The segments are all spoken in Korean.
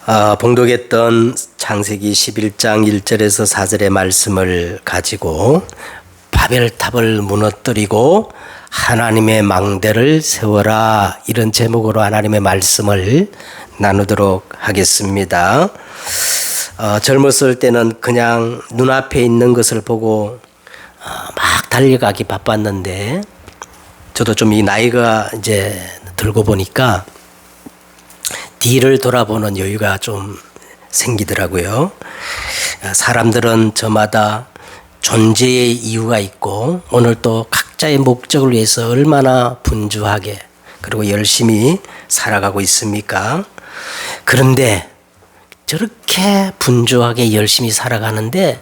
봉독했던 창세기 11장 1절에서 4절의 말씀을 가지고 바벨탑을 무너뜨리고 하나님의 망대를 세워라, 이런 제목으로 하나님의 말씀을 나누도록 하겠습니다. 젊었을 때는 그냥 눈앞에 있는 것을 보고 막 달려가기 바빴는데, 저도 좀 이 나이가 이제 들고 보니까 뒤를 돌아보는 여유가 좀 생기더라고요. 사람들은 저마다 존재의 이유가 있고 오늘 또 각자의 목적을 위해서 얼마나 분주하게 그리고 열심히 살아가고 있습니까? 그런데 저렇게 분주하게 열심히 살아가는데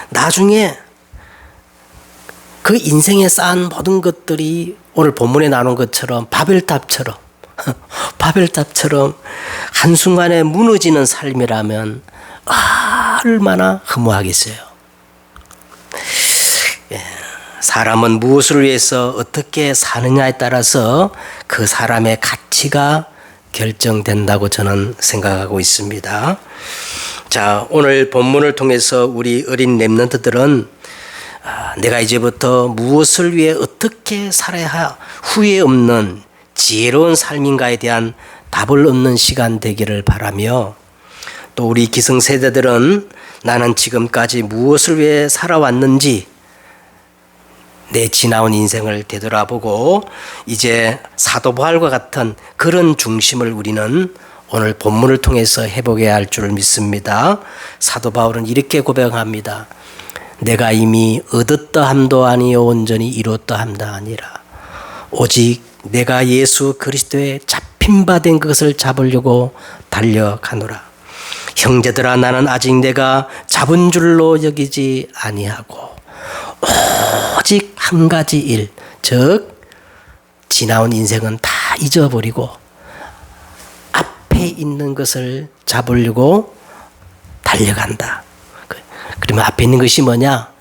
나중에 그 인생에 쌓은 모든 것들이 오늘 본문에 나눈 것처럼 바벨탑처럼 한순간에 무너지는 삶이라면 얼마나 허무하겠어요. 사람은 무엇을 위해서 어떻게 사느냐에 따라서 그 사람의 가치가 결정된다고 저는 생각하고 있습니다. 자, 오늘 본문을 통해서 우리 어린 렘넌트들은 내가 이제부터 무엇을 위해 어떻게 살아야 후회 없는 지혜로운 삶인가에 대한 답을 얻는 시간 되기를 바라며, 또 우리 기성세대들은 나는 지금까지 무엇을 위해 살아왔는지 내 지나온 인생을 되돌아보고 이제 사도 바울과 같은 그런 중심을 우리는 오늘 본문을 통해서 해보게 할 줄 믿습니다. 사도 바울은 이렇게 고백합니다. 내가 이미 얻었다함도 아니요 온전히 이뤘다함도 아니라 오직 내가 예수 그리스도의 잡힌 바 된 것을 잡으려고 달려가노라. 형제들아, 나는 아직 내가 잡은 줄로 여기지 아니하고 오직 한 가지 일, 즉 지나온 인생은 다 잊어버리고 앞에 있는 것을 잡으려고 달려간다. 그러면 앞에 있는 것이 뭐냐?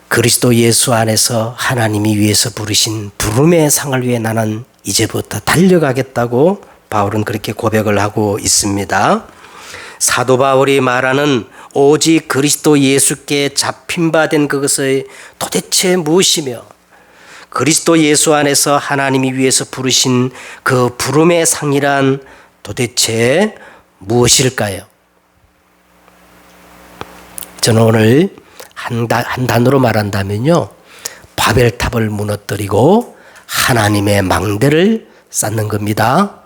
그리스도 예수 안에서 하나님이 위해서 부르신 부름의 상을 위해 나는 이제부터 달려가겠다고 바울은 그렇게 고백을 하고 있습니다. 사도 바울이 말하는 오직 그리스도 예수께 잡힌 바 된 그것이 도대체 무엇이며, 그리스도 예수 안에서 하나님이 위해서 부르신 그 부름의 상이란 도대체 무엇일까요? 저는 오늘 한 단어로 말한다면요, 바벨탑을 무너뜨리고 하나님의 망대를 쌓는 겁니다.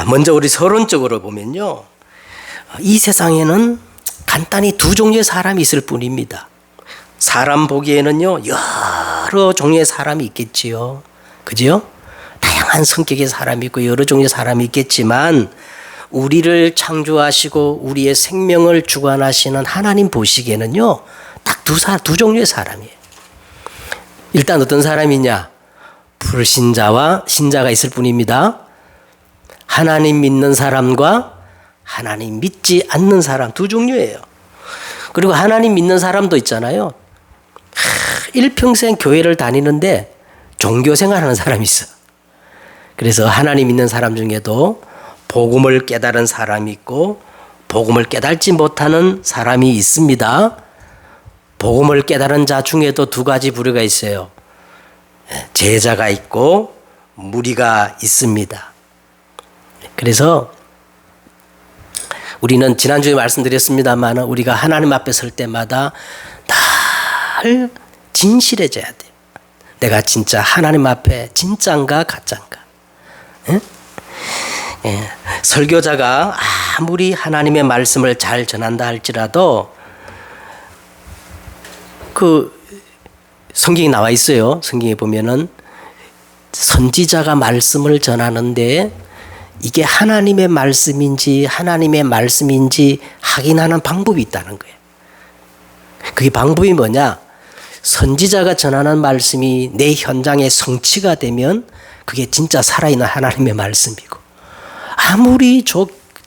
먼저 우리 서론적으로 보면요, 이 세상에는 간단히 두 종류의 사람이 있을 뿐입니다. 사람 보기에는요, 여러 종류의 사람이 있겠지요. 그죠? 다양한 성격의 사람이 있고 여러 종류의 사람이 있겠지만 우리를 창조하시고 우리의 생명을 주관하시는 하나님 보시기에는요, 딱 두 종류의 사람이에요. 일단 어떤 사람이냐? 불신자와 신자가 있을 뿐입니다. 하나님 믿는 사람과 하나님 믿지 않는 사람, 두 종류예요. 그리고 하나님 믿는 사람도 있잖아요. 일평생 교회를 다니는데 종교 생활하는 사람이 있어. 그래서 하나님 믿는 사람 중에도 복음을 깨달은 사람이 있고 복음을 깨달지 못하는 사람이 있습니다. 복음을 깨달은 자 중에도 두 가지 부류가 있어요. 제자가 있고 무리가 있습니다. 그래서 우리는 지난주에 말씀드렸습니다만 우리가 하나님 앞에 설 때마다 늘 진실해져야 돼요. 내가 진짜 하나님 앞에 진짜인가 가짜인가. 설교자가 아무리 하나님의 말씀을 잘 전한다 할지라도 그 성경에 나와 있어요. 성경에 보면은 선지자가 말씀을 전하는데 이게 하나님의 말씀인지 확인하는 방법이 있다는 거예요. 그게 방법이 뭐냐? 선지자가 전하는 말씀이 내 현장에 성취가 되면 그게 진짜 살아있는 하나님의 말씀이고, 아무리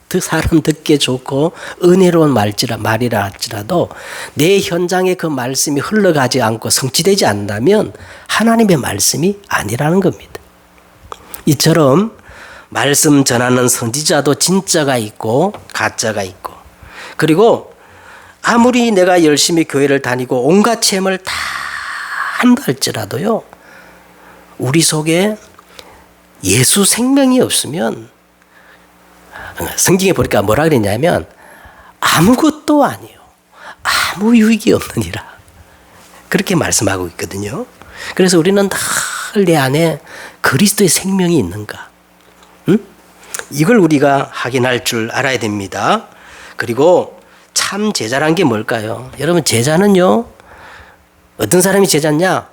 그 사람 듣기에 좋고 은혜로운 말이라 할지라도 내 현장에 그 말씀이 흘러가지 않고 성취되지 않는다면 하나님의 말씀이 아니라는 겁니다. 이처럼 말씀 전하는 선지자도 진짜가 있고 가짜가 있고, 그리고 아무리 내가 열심히 교회를 다니고 온갖 체험을 다 한다 할지라도요, 우리 속에 예수 생명이 없으면 성경에 보니까 뭐라 그랬냐면 아무것도 아니요 아무 유익이 없느니라, 그렇게 말씀하고 있거든요. 그래서 우리는 늘 내 안에 그리스도의 생명이 있는가, 이걸 우리가 확인할 줄 알아야 됩니다. 그리고 참 제자란 게 뭘까요? 여러분, 제자는요, 어떤 사람이 제자냐?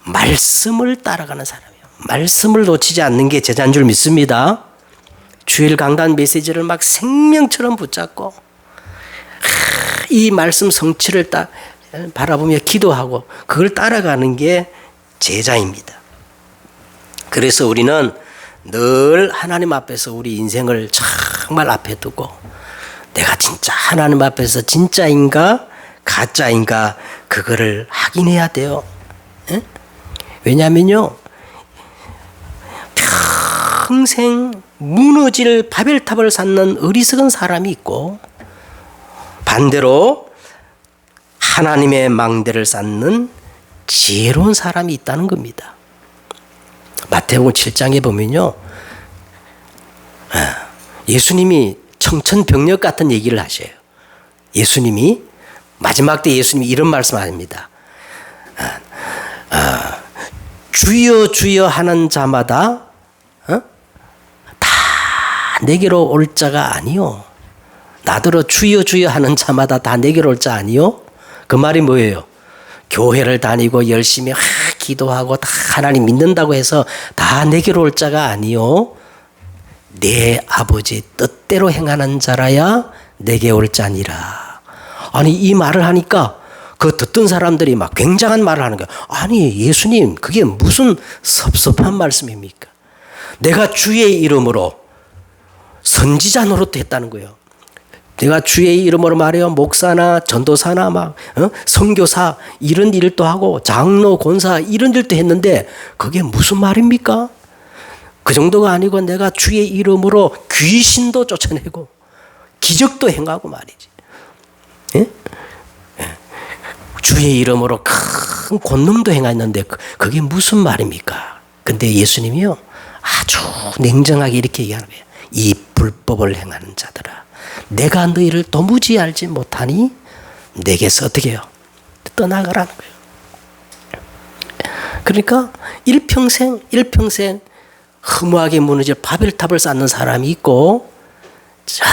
말씀을 따라가는 사람이에요. 말씀을 놓치지 않는 게 제자인 줄 믿습니다. 주일 강단 메시지를 막 생명처럼 붙잡고 이 말씀 성취를 딱 바라보며 기도하고 그걸 따라가는 게 제자입니다. 그래서 우리는 늘 하나님 앞에서 우리 인생을 정말 앞에 두고 내가 진짜 하나님 앞에서 진짜인가 가짜인가 그거를 확인해야 돼요. 에? 왜냐하면요, 평생 무너질 바벨탑을 쌓는 어리석은 사람이 있고, 반대로 하나님의 망대를 쌓는 지혜로운 사람이 있다는 겁니다. 마태복음 7장에 보면요, 예수님이 청천벽력 같은 얘기를 하셔요. 예수님이 마지막 때 예수님이 이런 말씀합니다. 주여 주여 하는 자마다 다 내게로 올 자가 아니요, 나더러 주여 주여 하는 자마다 다 내게로 올 자 아니요. 그 말이 뭐예요? 교회를 다니고 열심히 기도하고 다 하나님 믿는다고 해서 다 내게로 올 자가 아니요, 내 아버지 뜻대로 행하는 자라야 내게 올 자니라. 아니, 이 말을 하니까 그 듣던 사람들이 막 굉장한 말을 하는 거야. 아니, 예수님, 그게 무슨 섭섭한 말씀입니까? 내가 주의 이름으로 선지자 노릇도 했다는 거예요. 내가 주의 이름으로 말해요, 목사나 전도사나 막 선교사 이런 일도 하고 장로 권사 이런 일도 했는데 그게 무슨 말입니까? 그 정도가 아니고 내가 주의 이름으로 귀신도 쫓아내고 기적도 행하고 말이지. 예? 주의 이름으로 큰 권능도 행했는데 그게 무슨 말입니까? 근데 예수님이요, 아주 냉정하게 이렇게 얘기하는 거예요. 이 불법을 행하는 자들아, 내가 너희를 도무지 알지 못하니 내게서 어떻게 해요? 떠나가라는 거예요. 그러니까 일평생 허무하게 무너질 바벨탑을 쌓는 사람이 있고, 자,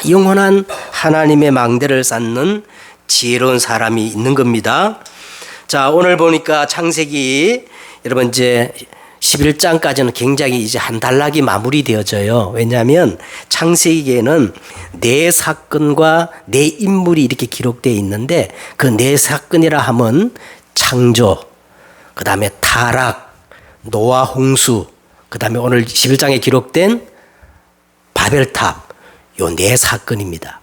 영원한 하나님의 망대를 쌓는 지혜로운 사람이 있는 겁니다. 자, 오늘 보니까 창세기 여러분 이제 11장까지는 굉장히 이제 한 단락이 마무리되어져요. 왜냐하면 창세기에는 네 사건과 네 인물이 이렇게 기록되어 있는데, 그 네 사건이라 하면 창조, 그 다음에 타락, 노아 홍수, 그 다음에 오늘 11장에 기록된 바벨탑, 요 네 사건입니다.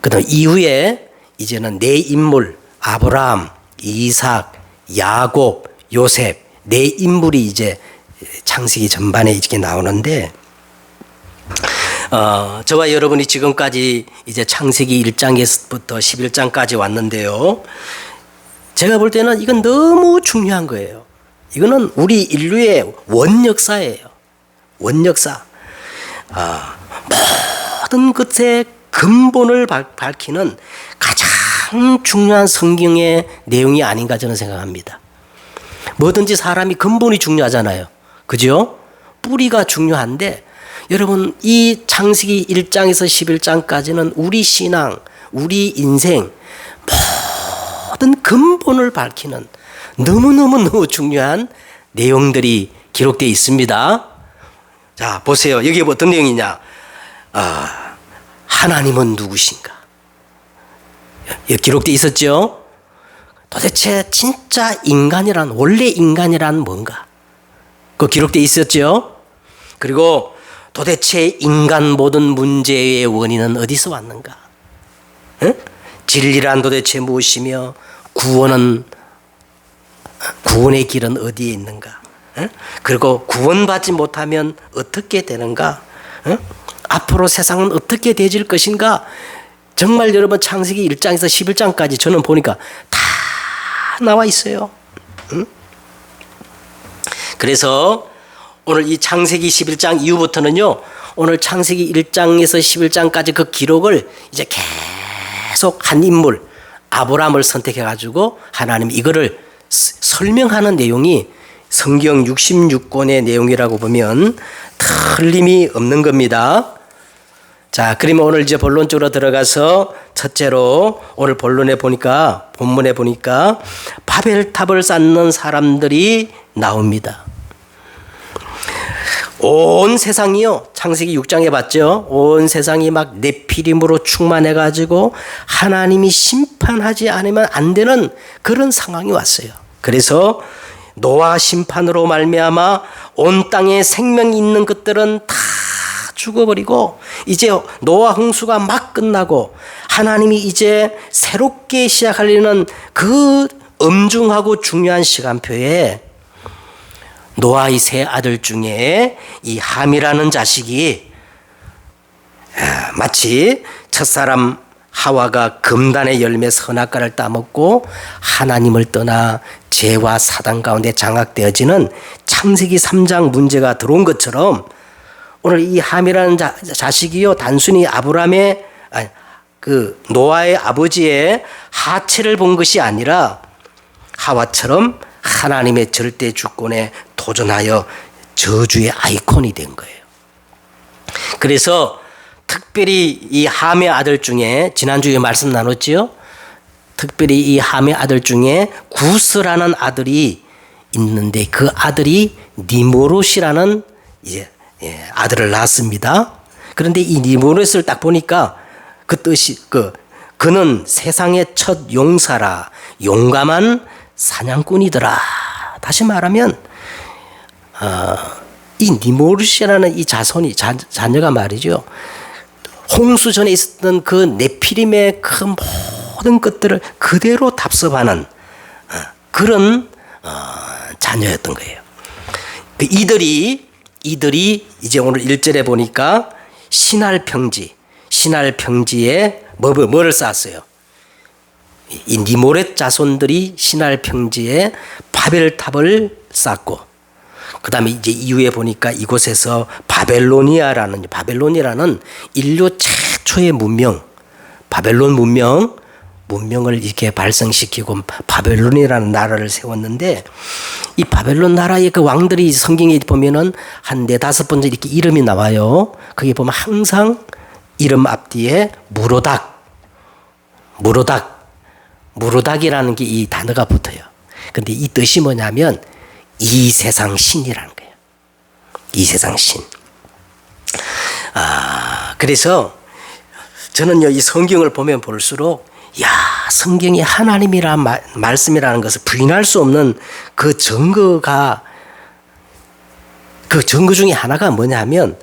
그 다음 이후에 이제는 네 인물, 아브라함, 이삭, 야곱, 요셉, 네 인물이 이제 창세기 전반에 이렇게 나오는데, 저와 여러분이 지금까지 이제 창세기 1장에서부터 11장까지 왔는데요, 제가 볼 때는 이건 너무 중요한 거예요. 이거는 우리 인류의 원역사예요. 원역사. 모든 것의 근본을 밝히는 가장 중요한 성경의 내용이 아닌가 저는 생각합니다. 뭐든지 사람이 근본이 중요하잖아요. 그죠? 뿌리가 중요한데, 여러분 이 창세기 1장에서 11장까지는 우리 신앙, 우리 인생 모든 근본을 밝히는 너무너무 중요한 내용들이 기록되어 있습니다. 자, 보세요. 여기 어떤 내용이냐? 하나님은 누구신가? 여기 기록되어 있었죠? 도대체 진짜 인간이란, 원래 인간이란 뭔가? 그 기록되어 있었죠? 그리고 도대체 인간 모든 문제의 원인은 어디서 왔는가? 응? 진리란 도대체 무엇이며 구원의 길은 어디에 있는가? 그리고 구원받지 못하면 어떻게 되는가? 앞으로 세상은 어떻게 되질 것인가? 정말 여러분 창세기 1장에서 11장까지 저는 보니까 다 나와 있어요. 그래서 오늘 이 창세기 11장 이후부터는요, 오늘 창세기 1장에서 11장까지 그 기록을 이제 계속 한 인물, 아브라함을 선택해가지고 하나님 이거를 설명하는 내용이 성경 66권의 내용이라고 보면 틀림이 없는 겁니다. 자, 그러면 오늘 이제 본론적으로 들어가서 첫째로 오늘 본문에 보니까 바벨탑을 쌓는 사람들이 나옵니다. 온 세상이요, 창세기 6장에 봤죠. 온 세상이 막 네피림으로 충만해가지고 하나님이 심판하지 않으면 안 되는 그런 상황이 왔어요. 그래서 노아 심판으로 말미암아 온 땅에 생명이 있는 것들은 다 죽어버리고 이제 노아 홍수가 막 끝나고 하나님이 이제 새롭게 시작하려는 그 엄중하고 중요한 시간표에 노아의 세 아들 중에 이 함이라는 자식이 마치 첫사람 하와가 금단의 열매 선악과를 따먹고 하나님을 떠나 죄와 사단 가운데 장악되어지는 창세기 3장 문제가 들어온 것처럼 오늘 이 함이라는 자식이요, 단순히 아브라함의 그 노아의 아버지의 하체를 본 것이 아니라 하와처럼 하나님의 절대 주권에 도전하여 저주의 아이콘이 된 거예요. 그래서 특별히 이 함의 아들 중에 지난주에 말씀 나눴지요. 특별히 이 함의 아들 중에 구스라는 아들이 있는데 그 아들이 니모롯이라는 이제 아들을 낳았습니다. 그런데 이 니모롯을 딱 보니까 그 뜻이 그는 세상의 첫 용사라, 용감한 사냥꾼이더라. 다시 말하면 이 니모롯이라는 이 자녀가 말이죠. 홍수 전에 있었던 그 네피림의 그 모든 것들을 그대로 답습하는 그런 자녀였던 거예요. 이들이 이제 오늘 1절에 보니까 신할 평지에 뭐를 쌓았어요? 이 니모렛 자손들이 신할 평지에 바벨탑을 쌓고, 그 다음에 이제 이후에 보니까 이곳에서 바벨론이라는 인류 최초의 바벨론 문명을 이렇게 발성시키고 바벨론이라는 나라를 세웠는데, 이 바벨론 나라의 그 왕들이 성경에 보면은 한 4-5번 이렇게 이름이 나와요. 거기 보면 항상 이름 앞뒤에 무로닥이라는 게 이 단어가 붙어요. 근데 이 뜻이 뭐냐면 이 세상 신이라는 거예요. 이 세상 신. 그래서 저는요, 이 성경을 보면 볼수록 성경이 하나님이란 말씀이라는 것을 부인할 수 없는 그 증거 중에 하나가 뭐냐면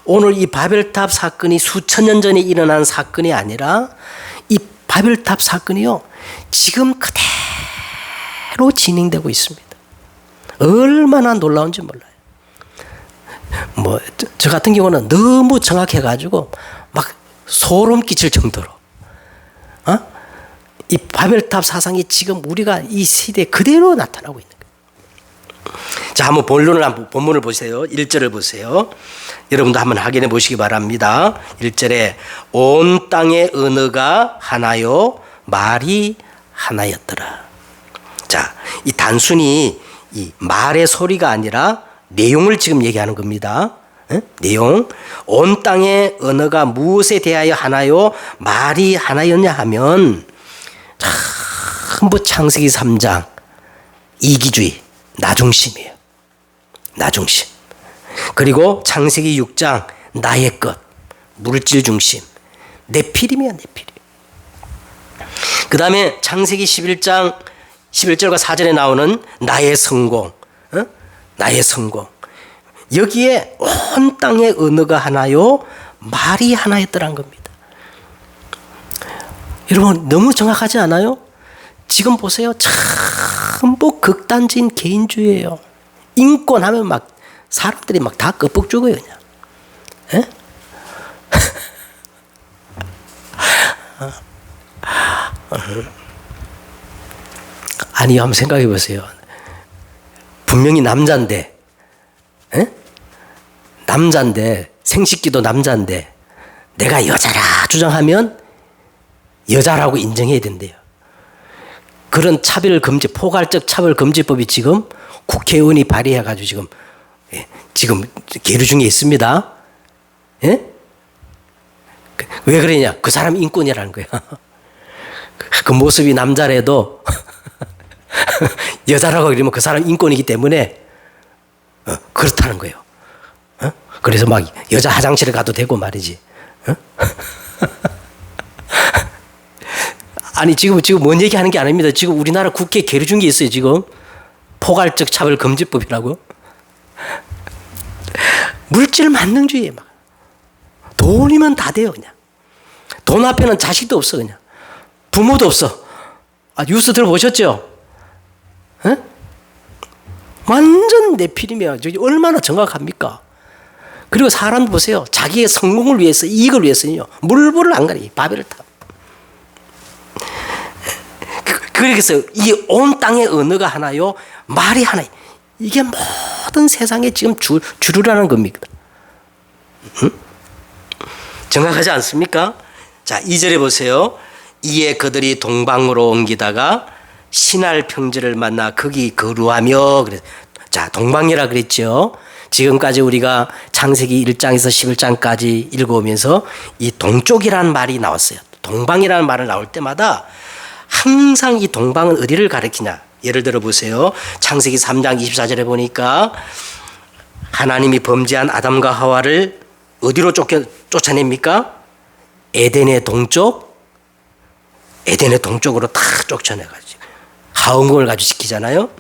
오늘 이 바벨탑 사건이 수천 년 전에 일어난 사건이 아니라 이 바벨탑 사건이요, 지금 그대로 진행되고 있습니다. 얼마나 놀라운지 몰라요. 저 같은 경우는 너무 정확해가지고 막 소름 끼칠 정도로, 이 바벨탑 사상이 지금 우리가 이 시대에 그대로 나타나고 있는 거예요. 자, 한번 본문을 보세요. 1절을 보세요. 여러분도 한번 확인해 보시기 바랍니다. 1절에 온 땅의 언어가 하나요, 말이 하나였더라. 자, 이 단순히 이 말의 소리가 아니라 내용을 지금 얘기하는 겁니다. 내용. 온 땅의 언어가 무엇에 대하여 하나요, 말이 하나였냐 하면 전부 창세기 3장 이기주의, 나중심이에요. 나중심. 그리고 창세기 6장 나의 것, 물질 중심, 네피림이야, 네피림. 그 다음에 창세기 11장 11절과 4절에 나오는 나의 성공, 나의 성공. 여기에 온 땅의 언어가 하나요, 말이 하나였더란 겁니다. 여러분 너무 정확하지 않아요? 지금 보세요. 전부 극단적인 개인주의예요. 인권하면 막 사람들이 막 다 끄뻑 죽어요, 그냥. 에? 아니, 한번 생각해 보세요. 분명히 남자인데, 에? 남자인데, 생식기도 남자인데, 내가 여자라 주장하면 여자라고 인정해야 된대요. 그런 차별금지, 포괄적 차별금지법이 지금 국회의원이 발의해가지고 지금 계류 중에 있습니다. 예? 왜 그러냐? 그 사람 인권이라는 거야. 그 모습이 남자라도 여자라고 그러면 그 사람 인권이기 때문에 그렇다는 거예요. 그래서 막 여자 화장실에 가도 되고 말이지. 아니 지금 뭔 얘기하는 게 아닙니다. 지금 우리나라 국회 계류 중에 있어요. 지금 포괄적 차별금지법이라고. 물질 만능주의에 막 돈이면 다 돼요. 그냥 돈 앞에는 자식도 없어. 그냥 부모도 없어. 뉴스 들어보셨죠? 에? 완전 내필이면 얼마나 정확합니까? 그리고 사람 보세요. 자기의 성공을 위해서, 이익을 위해서요, 물불을 안 가려. 바벨을 타. 그래서 이 온 땅의 언어가 하나요, 말이 하나. 이게 모든 세상에 지금 주류라는 겁니다. 응? 정확하지 않습니까? 자, 2절에 보세요. 이에 그들이 동방으로 옮기다가 신할 평지를 만나 거기 거루하며. 자, 동방이라 그랬죠. 지금까지 우리가 창세기 1장에서 11장까지 읽어오면서 이 동쪽이라는 말이 나왔어요. 동방이라는 말을 나올 때마다 항상 이 동방은 어디를 가리키냐. 예를 들어 보세요. 창세기 3장 24절에 보니까 하나님이 범죄한 아담과 하와를 어디로 쫓아냅니까? 에덴의 동쪽? 에덴의 동쪽으로 다 쫓아내가지고 하원궁을 가지고 지키잖아요.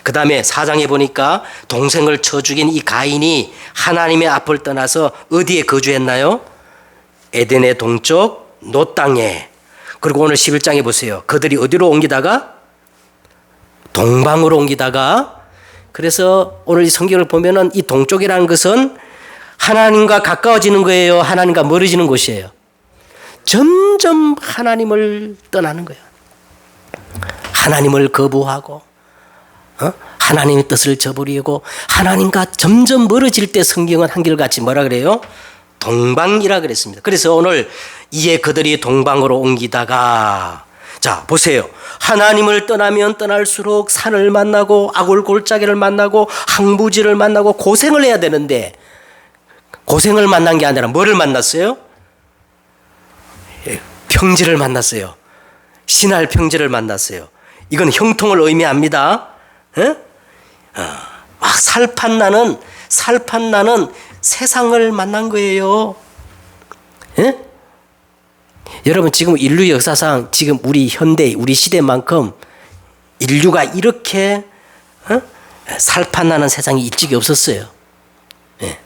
그 다음에 4장에 보니까 동생을 쳐 죽인 이 가인이 하나님의 앞을 떠나서 어디에 거주했나요? 에덴의 동쪽 노 땅에. 그리고 오늘 11장에 보세요. 그들이 어디로 옮기다가? 동방으로 옮기다가. 그래서 오늘 이 성경을 보면은 이 동쪽이라는 것은 하나님과 가까워지는 거예요? 하나님과 멀어지는 곳이에요? 점점 하나님을 떠나는 거예요. 하나님을 거부하고 하나님의 뜻을 저버리고 하나님과 점점 멀어질 때 성경은 한결같이 뭐라 그래요? 동방이라 그랬습니다. 그래서 오늘 이에 그들이 동방으로 옮기다가, 자 보세요. 하나님을 떠나면 떠날수록 산을 만나고 아굴 골짜기를 만나고 항부지를 만나고 고생을 해야 되는데 고생을 만난 게 아니라 뭐를 만났어요? 평지를 만났어요. 신할 평지를 만났어요. 이건 형통을 의미합니다. 막 살판나는 세상을 만난 거예요. 에? 여러분 지금 인류 역사상 지금 우리 현대 우리 시대만큼 인류가 이렇게 살판나는 세상이 일찍이 없었어요. 예.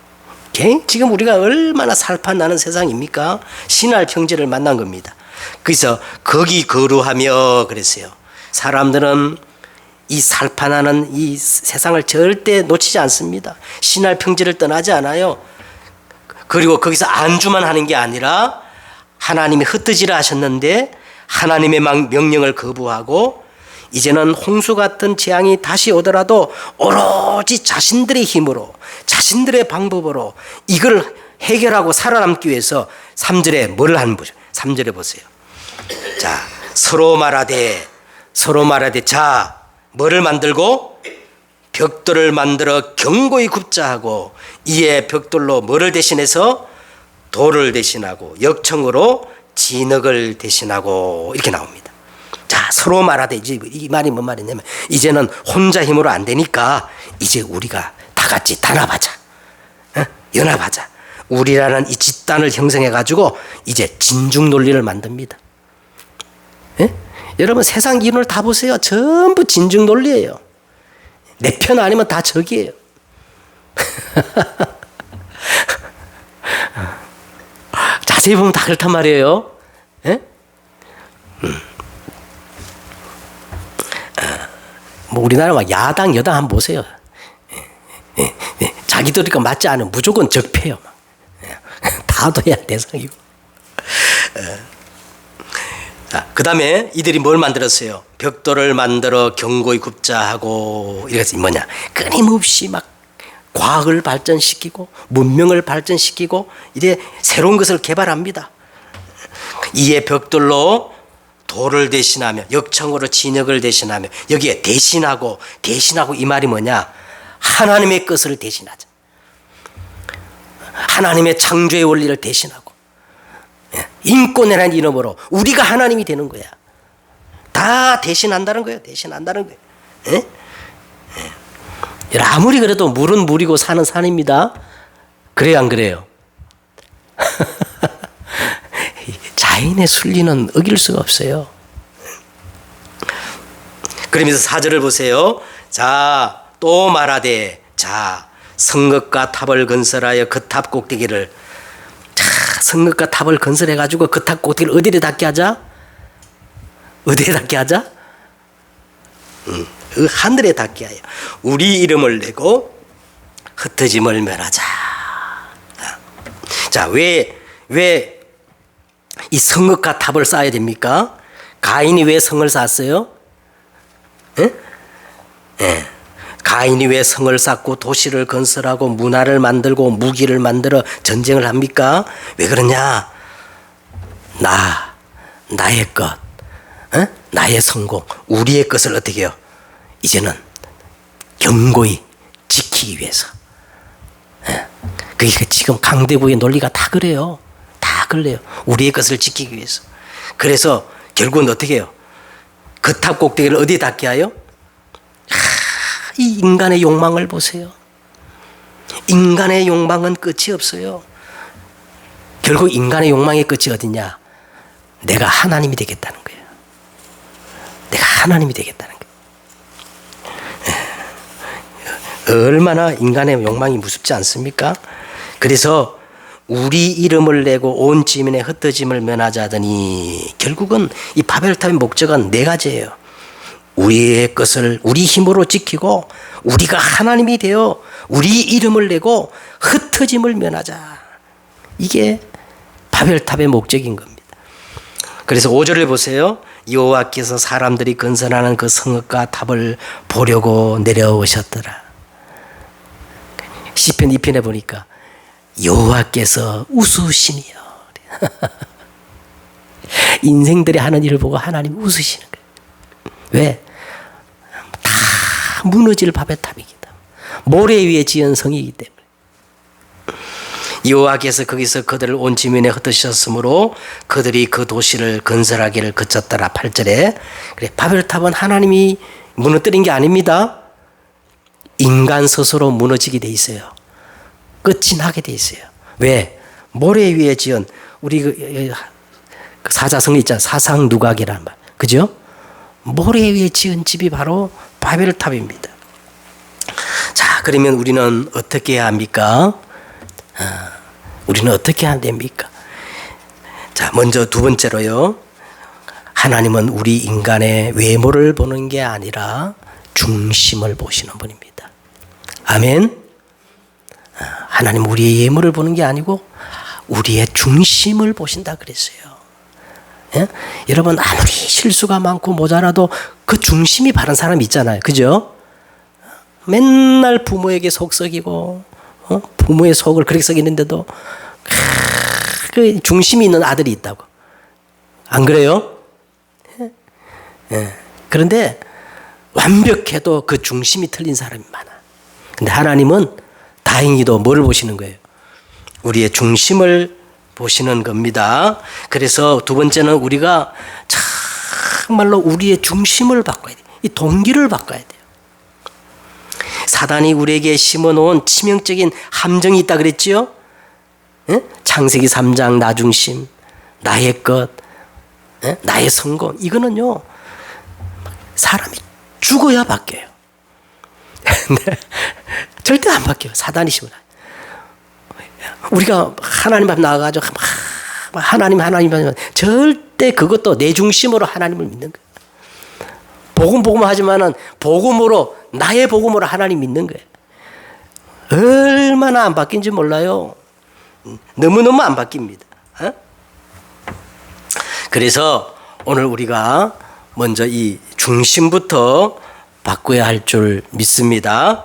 지금 우리가 얼마나 살판나는 세상입니까? 신할 평지를 만난 겁니다. 그래서 거기 거루하며 그랬어요. 사람들은 이 살판하는 이 세상을 절대 놓치지 않습니다. 신할 평지를 떠나지 않아요. 그리고 거기서 안주만 하는 게 아니라 하나님이 흩어지라 하셨는데 하나님의 명령을 거부하고 이제는 홍수 같은 재앙이 다시 오더라도 오로지 자신들의 힘으로 자신들의 방법으로 이걸 해결하고 살아남기 위해서 3절에 뭘 하는 거죠? 3절에 보세요. 자, 서로 말하되 자, 뭐를 만들고? 벽돌을 만들어 견고히 굽자 하고 이에 벽돌로 뭐를 대신해서? 돌을 대신하고 역청으로 진흙을 대신하고 이렇게 나옵니다. 자, 서로 말하되, 이제 이 말이 뭔 말이냐면 이제는 혼자 힘으로 안 되니까 이제 우리가 다 같이 단합하자. 연합하자. 우리라는 이 집단을 형성해 가지고 이제 진중 논리를 만듭니다. 예? 여러분 세상 기운을 다 보세요. 전부 진중 논리예요. 내 편 아니면 다 적이에요. 자세히 보면 다 그렇단 말이에요. 예? 뭐 우리나라 막 야당 여당 한번 보세요. 자기들과 맞지 않으면 무조건 적폐요. 다둬야 대상이고. 그 다음에 이들이 뭘 만들었어요? 벽돌을 만들어 견고히 굽자 하고, 이래서 뭐냐? 끊임없이 막 과학을 발전시키고 문명을 발전시키고 이래 새로운 것을 개발합니다. 이에 벽돌로 돌을 대신하며 역청으로 진흙을 대신하며, 여기에 대신하고 이 말이 뭐냐? 하나님의 것을 대신하자. 하나님의 창조의 원리를 대신하고, 인권이라는 이름으로 우리가 하나님이 되는 거야. 다 대신한다는 거예요. 대신한다는 거예요. 예? 아무리 그래도 물은 물이고 산은 산입니다. 그래요, 안 그래요? 자연의 순리는 어길 수가 없어요. 그러면서 4절을 보세요. 자, 또 말하되, 자, 성읍과 탑을 건설하여 그 탑 꼭대기를, 자, 성읍과 탑을 건설해가지고 그 탑 꼭대기를 어디에 닿게 하자? 어디에 닿게 하자? 하늘에 닿게 하여 우리 이름을 내고 흩어짐을 멸하자. 자, 왜 이 성읍과 탑을 쌓아야 됩니까? 가인이 왜 성을 쌓았어요? 예? 예. 가인이 왜 성을 쌓고 도시를 건설하고 문화를 만들고 무기를 만들어 전쟁을 합니까? 왜 그러냐? 나의 것, 나의 성공, 우리의 것을 어떻게 해요? 이제는 견고히 지키기 위해서. 그게 지금 강대국의 논리가 다 그래요. 다 그래요. 우리의 것을 지키기 위해서. 그래서 결국은 어떻게 해요? 그 탑 꼭대기를 어디에 닿게 하여? 이 인간의 욕망을 보세요. 인간의 욕망은 끝이 없어요. 결국 인간의 욕망의 끝이 어디냐? 내가 하나님이 되겠다는 거예요. 내가 하나님이 되겠다는 거예요. 얼마나 인간의 욕망이 무섭지 않습니까? 그래서 우리 이름을 내고 온 지면에 흩어짐을 면하자 하더니, 결국은 이 바벨탑의 목적은 네 가지예요. 우리의 것을 우리 힘으로 지키고 우리가 하나님이 되어 우리 이름을 내고 흩어짐을 면하자. 이게 바벨탑의 목적인 겁니다. 그래서 5절을 보세요. 여호와께서 사람들이 건설하는 그 성읍과 탑을 보려고 내려오셨더라. 시편 2편에 보니까 여호와께서 웃으시니요. 인생들이 하는 일을 보고 하나님 웃으시는 거예요. 왜? 다 무너질 바벨탑이기다. 모래 위에 지은 성이기 때문에. 여호와께서 거기서 그들을 온 지면에 흩으셨으므로 그들이 그 도시를 건설하기를 그쳤더라. 8절에. 그래, 바벨탑은 하나님이 무너뜨린 게 아닙니다. 인간 스스로 무너지게 돼 있어요. 끝이 나게 돼 있어요. 왜? 모래 위에 지은, 우리 그 사자성리 있잖아요. 사상누각이라는 말. 그죠? 모래 위에 지은 집이 바로 바벨탑입니다. 자, 그러면 우리는 어떻게 해야 합니까? 우리는 어떻게 해야 됩니까? 자, 먼저 두 번째로요. 하나님은 우리 인간의 외모를 보는 게 아니라 중심을 보시는 분입니다. 아멘. 하나님 우리의 외모를 보는 게 아니고 우리의 중심을 보신다 그랬어요. 예? 여러분, 아무리 실수가 많고 모자라도 그 중심이 바른 사람이 있잖아요. 그죠? 맨날 부모에게 속썩이고 부모의 속을 그렇게 썩이는데도 그 중심이 있는 아들이 있다고. 안 그래요? 예. 그런데 완벽해도 그 중심이 틀린 사람이 많아. 근데 하나님은 다행히도 뭐를 보시는 거예요? 우리의 중심을 보시는 겁니다. 그래서 두 번째는 우리가 정말로 우리의 중심을 바꿔야 돼요. 이 동기를 바꿔야 돼요. 사단이 우리에게 심어놓은 치명적인 함정이 있다 그랬지요? 예? 창세기 3장 나 중심, 나의 것, 예? 나의 성공. 이거는요, 사람이 죽어야 바뀌어요. 절대 안 바뀌어요. 사단이 심어놔. 우리가 하나님 앞에 나와가지고 하나님 절대 그것도 내 중심으로 하나님을 믿는 거예요. 복음 하지만은 복음으로, 나의 복음으로 하나님 믿는 거예요. 얼마나 안 바뀐지 몰라요. 너무너무 안 바뀝니다. 그래서 오늘 우리가 먼저 이 중심부터 바꿔야 할 줄 믿습니다.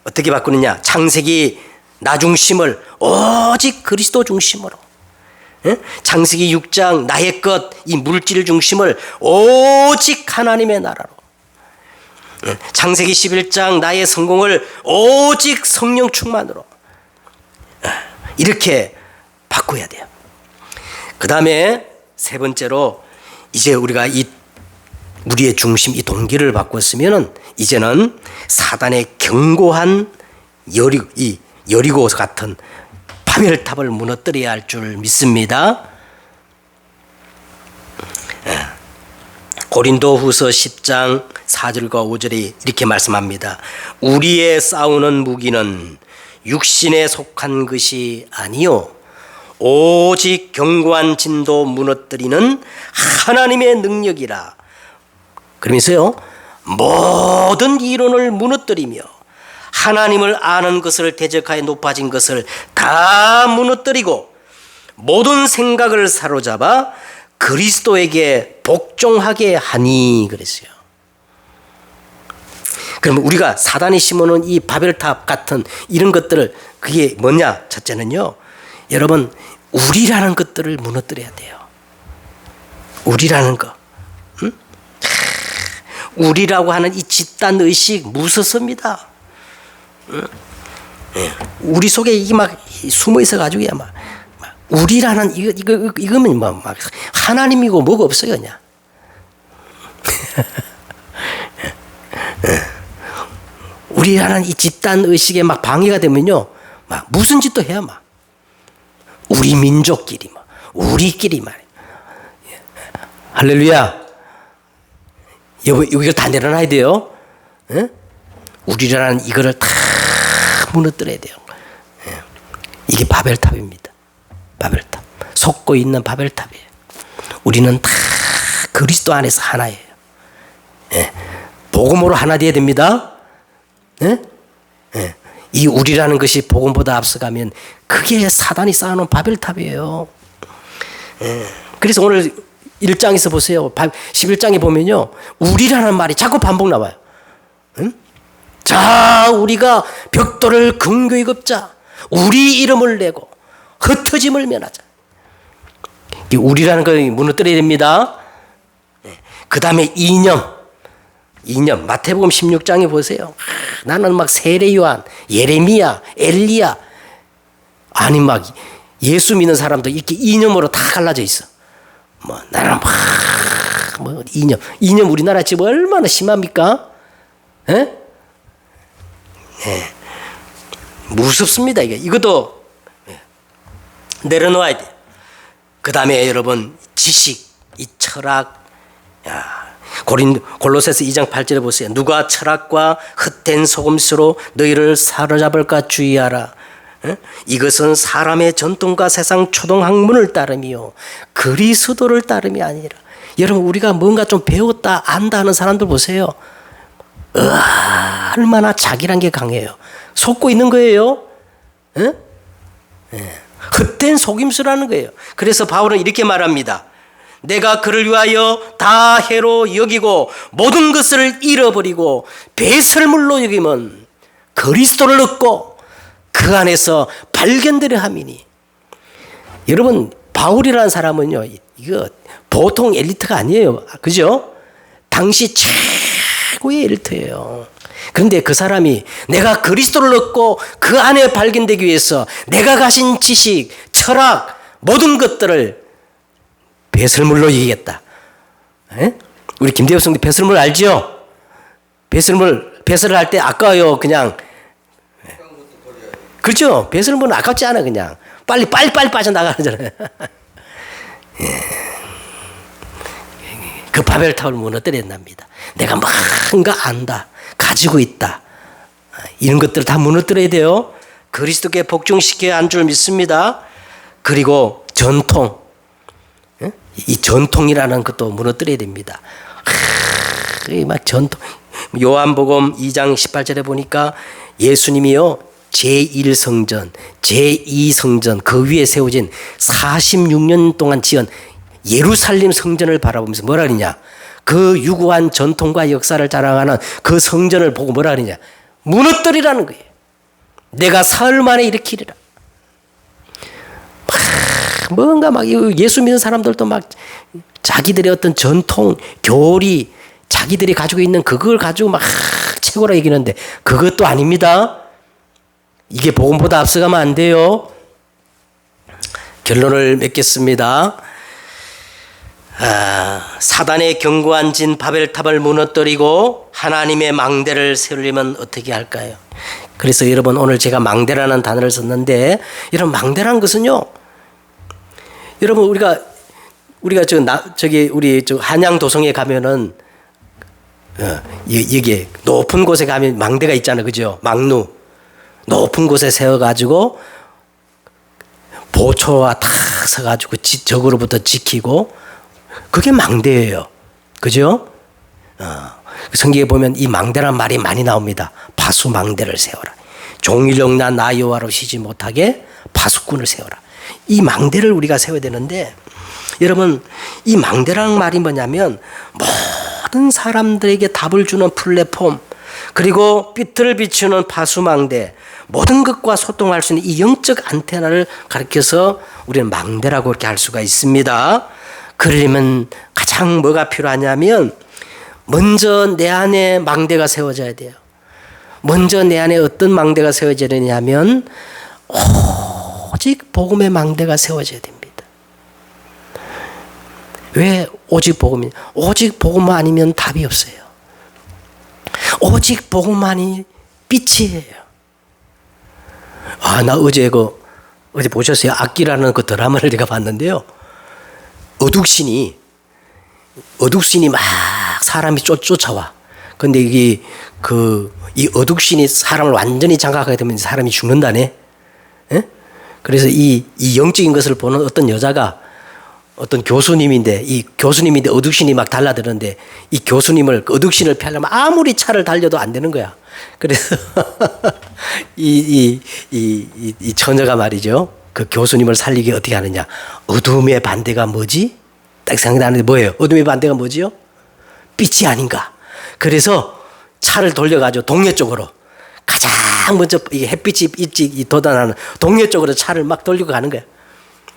어떻게 바꾸느냐? 창세기 나 중심을 오직 그리스도 중심으로, 창세기 6장 나의 것, 이 물질 중심을 오직 하나님의 나라로, 창세기 11장 나의 성공을 오직 성령 충만으로, 이렇게 바꿔야 돼요. 그 다음에 세 번째로 이제 우리가 우리의 중심 이 동기를 바꿨으면은 이제는 사단의 견고한 여리고 같은 바벨탑을 무너뜨려야 할 줄 믿습니다. 고린도후서 10장 4절과 5절에 이렇게 말씀합니다. 우리의 싸우는 무기는 육신에 속한 것이 아니요 오직 견고한 진도 무너뜨리는 하나님의 능력이라. 그러면서요, 모든 이론을 무너뜨리며 하나님을 아는 것을 대적하여 높아진 것을 다 무너뜨리고 모든 생각을 사로잡아 그리스도에게 복종하게 하니 그랬어요. 그럼 우리가 사단이 심어놓은 이 바벨탑 같은 이런 것들을, 그게 뭐냐? 첫째는요, 여러분, 우리라는 것들을 무너뜨려야 돼요. 우리라는 거. 우리라고 하는 이 집단 의식 무섭습니다. 우리 속에 이게 막 숨어 있어 가지고 막 우리라는 이거면 막 하나님이고 뭐가 없어요, 그냥. 우리라는 이 집단 의식에 막 방해가 되면요, 막 무슨 짓도 해야 막 우리 민족끼리 막 우리끼리 말. 할렐루야. 이걸 다 내려놔야 돼요. 우리라는 이거를 다 무너뜨려야 돼요. 이게 바벨탑입니다. 바벨탑. 속고 있는 바벨탑이에요. 우리는 다 그리스도 안에서 하나예요. 복음으로 하나 돼야 됩니다. 이 우리라는 것이 복음보다 앞서가면 그게 사단이 쌓아놓은 바벨탑이에요. 그래서 오늘 1장에서 보세요. 11장에 보면요, 우리라는 말이 자꾸 반복 나와요. 자, 우리가 벽돌을 근교히 걷자. 우리 이름을 내고 흩어짐을 면하자. 우리라는 걸 무너뜨려야 됩니다. 그 다음에 이념. 마태복음 16장에 보세요. 나는 막 세례 요한, 예레미야, 엘리야, 아니 막 예수 믿는 사람도 이렇게 이념으로 다 갈라져 있어. 뭐 나는 뭐 이념 우리나라 지금 얼마나 심합니까? 무섭습니다. 이것도 내려놓아야 돼. 그 다음에 여러분, 지식, 이 철학. 골로새서 2장 8절에 보세요. 누가 철학과 헛된 속임수로 너희를 사로잡을까 주의하라. 이것은 사람의 전통과 세상 초등학문을 따름이요 그리스도를 따름이 아니라. 여러분, 우리가 뭔가 좀 배웠다 안다 하는 사람들 보세요. 얼마나 자기란 게 강해요. 속고 있는 거예요. 헛된 속임수라는 거예요. 그래서 바울은 이렇게 말합니다. 내가 그를 위하여 다 해로 여기고 모든 것을 잃어버리고 배설물로 여기면 그리스도를 얻고 그 안에서 발견되려 함이니. 여러분, 바울이라는 사람은요, 이거 보통 엘리트가 아니에요. 그죠? 당시 최고의 엘리트예요. 그런데 그 사람이 내가 그리스도를 얻고 그 안에 발견되기 위해서 내가 가진 지식, 철학, 모든 것들을 배설물로 여기겠다. 우리 김대엽 성도 배설물 알죠? 배설을 할 때 아까워요. 그냥. 그렇죠? 배설물은 아깝지 않아. 그냥 빨리 빠져나가잖아요. 그 바벨탑을 무너뜨려야 합니다. 내가 뭔가 안다, 가지고 있다, 이런 것들을 다 무너뜨려야 돼요. 그리스도께 복종시켜야 한 줄 믿습니다. 그리고 전통, 이 전통이라는 것도 무너뜨려야 됩니다. 막 전통. 요한복음 2장 18절에 보니까 예수님이요, 제1성전, 제2성전 그 위에 세워진 46년 동안 지은 예루살렘 성전을 바라보면서 뭐라 그러냐? 그 유구한 전통과 역사를 자랑하는 그 성전을 보고 뭐라 그러냐? 무너뜨리라는 거예요. 내가 사흘 만에 일으키리라. 뭔가 막 예수 믿는 사람들도 막 자기들의 어떤 전통, 교리, 자기들이 가지고 있는 그걸 가지고 막 최고라 얘기하는데 그것도 아닙니다. 이게 복음보다 앞서가면 안 돼요. 결론을 맺겠습니다. 사단의 견고한 진 바벨탑을 무너뜨리고 하나님의 망대를 세우려면 어떻게 할까요? 그래서 여러분 오늘 제가 망대라는 단어를 썼는데 여러분 망대라는 것은요. 여러분 우리가 저기 우리 저 한양 도성에 가면은 여기 높은 곳에 가면 망대가 있잖아요, 그죠? 망루 높은 곳에 세워가지고 보초와 탁 서가지고 적으로부터 지키고 그게 망대예요, 그죠? 성경에 보면 이 망대란 말이 많이 나옵니다. 파수 망대를 세워라. 종일령 나 여호와로 쉬지 못하게 파수꾼을 세워라. 이 망대를 우리가 세워야 되는데 여러분 이 망대라는 말이 뭐냐면 모든 사람들에게 답을 주는 플랫폼 그리고 빛을 비추는 파수망대 모든 것과 소통할 수 있는 이 영적 안테나를 가리켜서 우리는 망대라고 이렇게 할 수가 있습니다. 그러려면 가장 뭐가 필요하냐면 먼저 내 안에 망대가 세워져야 돼요. 먼저 내 안에 어떤 망대가 세워져야 되냐면 오직 복음의 망대가 세워져야 됩니다. 왜 오직 복음이? 오직 복음 아니면 답이 없어요. 오직 복음만이 빛이에요. 나 어제 보셨어요? 악기라는 그 드라마를 제가 봤는데요. 어둑신이 막 사람이 쫓아와. 근데 이 어둑신이 사람을 완전히 장악하게 되면 사람이 죽는다네. 예? 그래서 이 영적인 것을 보는 어떤 여자가 어떤 교수님인데 어둑신이 막 달라드는데 이 교수님을 어둑신을 피하려면 아무리 차를 달려도 안 되는 거야. 그래서 이 처녀가 말이죠. 그 교수님을 살리기 어떻게 하느냐. 어둠의 반대가 뭐지? 딱 생각나는데 뭐예요? 어둠의 반대가 뭐지요? 빛이 아닌가. 그래서 차를 돌려가지고 동네 쪽으로 가장 먼저 이 햇빛이 일찍 돋아나는 동네 쪽으로 차를 막 돌리고 가는 거야.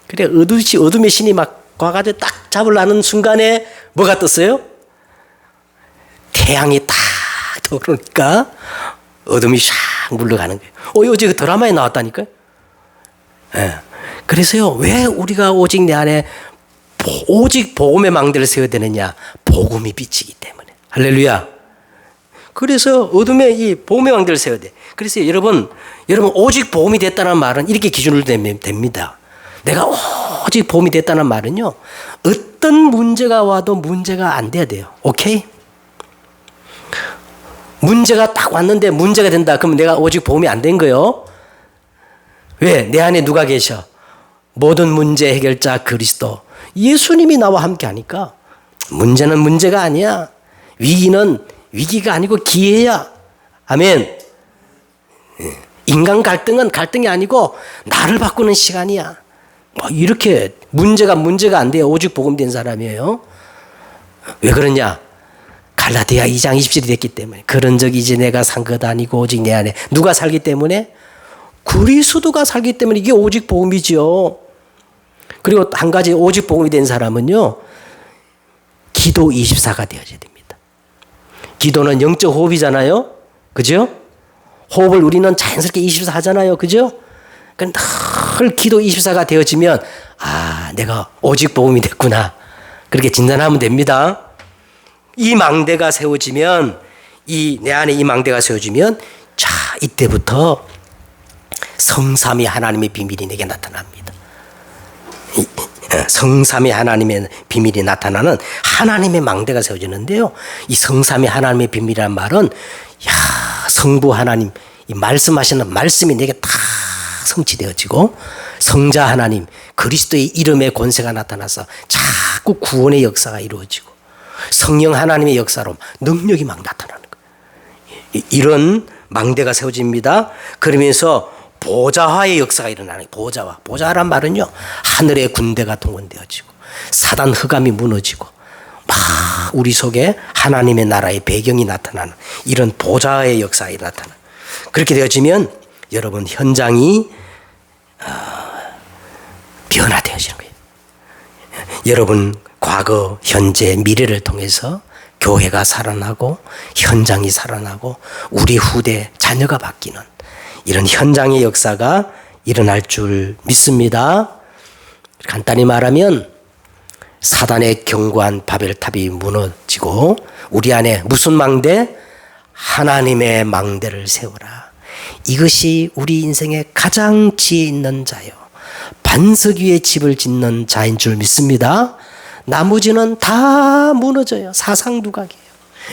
그래 어둠의 신이 막 와가지고 딱 잡으려는 순간에 뭐가 떴어요? 태양이 딱 떠오르니까 어둠이 샥 물러가는 거예요. 어제 그 드라마에 나왔다니까요. 예. 그래서요, 왜 우리가 오직 내 안에 오직 복음의 망대를 세워야 되느냐? 복음이 빛이기 때문에. 할렐루야. 그래서 어둠에 이 복음의 망대를 세워야 돼. 그래서 여러분 오직 복음이 됐다는 말은 이렇게 기준으로 됩니다. 내가 오직 복음이 됐다는 말은요, 어떤 문제가 와도 문제가 안 돼야 돼요. 오케이? 문제가 딱 왔는데 문제가 된다. 그러면 내가 오직 복음이 안 된 거예요. 왜? 내 안에 누가 계셔? 모든 문제 해결자 그리스도. 예수님이 나와 함께 하니까 문제는 문제가 아니야. 위기는 위기가 아니고 기회야. 아멘. 인간 갈등은 갈등이 아니고 나를 바꾸는 시간이야. 이렇게 문제가 안 돼요. 오직 복음된 사람이에요. 왜 그러냐? 갈라디아 2장 20절이 됐기 때문에. 그런 적 이제 내가 산 것 아니고 오직 내 안에 누가 살기 때문에? 그리스도가 살기 때문에 이게 오직 복음이지요. 그리고 한 가지 오직 복음이 된 사람은요, 기도 24가 되어져야 됩니다. 기도는 영적 호흡이잖아요. 그죠? 호흡을 우리는 자연스럽게 24 하잖아요. 그죠? 그러니까 늘 기도 24가 되어지면 내가 오직 복음이 됐구나. 그렇게 진단하면 됩니다. 이 망대가 세워지면 내 안에 이 망대가 세워지면 자, 이때부터 성삼위 하나님의 비밀이 내게 나타납니다. 성삼위 하나님의 비밀이 나타나는 하나님의 망대가 세워지는데요. 이 성삼위 하나님의 비밀이란 말은 성부 하나님 이 말씀하시는 말씀이 내게 다 성취되어지고 성자 하나님 그리스도의 이름의 권세가 나타나서 자꾸 구원의 역사가 이루어지고 성령 하나님의 역사로 능력이 막 나타나는 거예요. 이런 망대가 세워집니다. 그러면서 보좌화의 역사가 일어나는 거예요. 보좌란 말은요, 하늘의 군대가 동원되어지고 사단 흑암이 무너지고 막 우리 속에 하나님의 나라의 배경이 나타나는 이런 보좌의 역사가 나타나요. 그렇게 되어지면 여러분 현장이 변화되어지는 거예요. 여러분 과거, 현재, 미래를 통해서 교회가 살아나고 현장이 살아나고 우리 후대 자녀가 바뀌는 이런 현장의 역사가 일어날 줄 믿습니다. 간단히 말하면 사단의 견고한 바벨탑이 무너지고 우리 안에 무슨 망대? 하나님의 망대를 세우라. 이것이 우리 인생의 가장 지혜 있는 자요, 반석 위에 집을 짓는 자인 줄 믿습니다. 나머지는 다 무너져요. 사상두각이에요.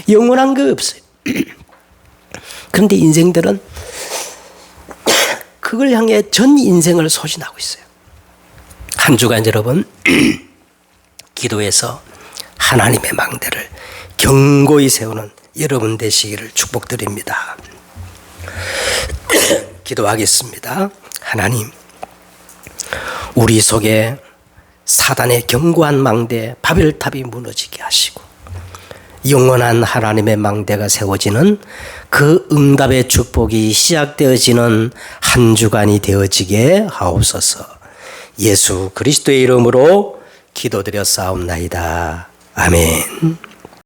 영원한 거 없어요. 그런데 인생들은 그걸 향해 전 인생을 소진하고 있어요. 한 주간 여러분 기도해서 하나님의 망대를 견고히 세우는 여러분 되시기를 축복드립니다. 기도하겠습니다. 하나님, 우리 속에 사단의 견고한 망대 바벨탑이 무너지게 하시고 영원한 하나님의 망대가 세워지는 그 응답의 축복이 시작되어지는 한 주간이 되어지게 하옵소서. 예수 그리스도의 이름으로 기도드렸사옵나이다. 아멘.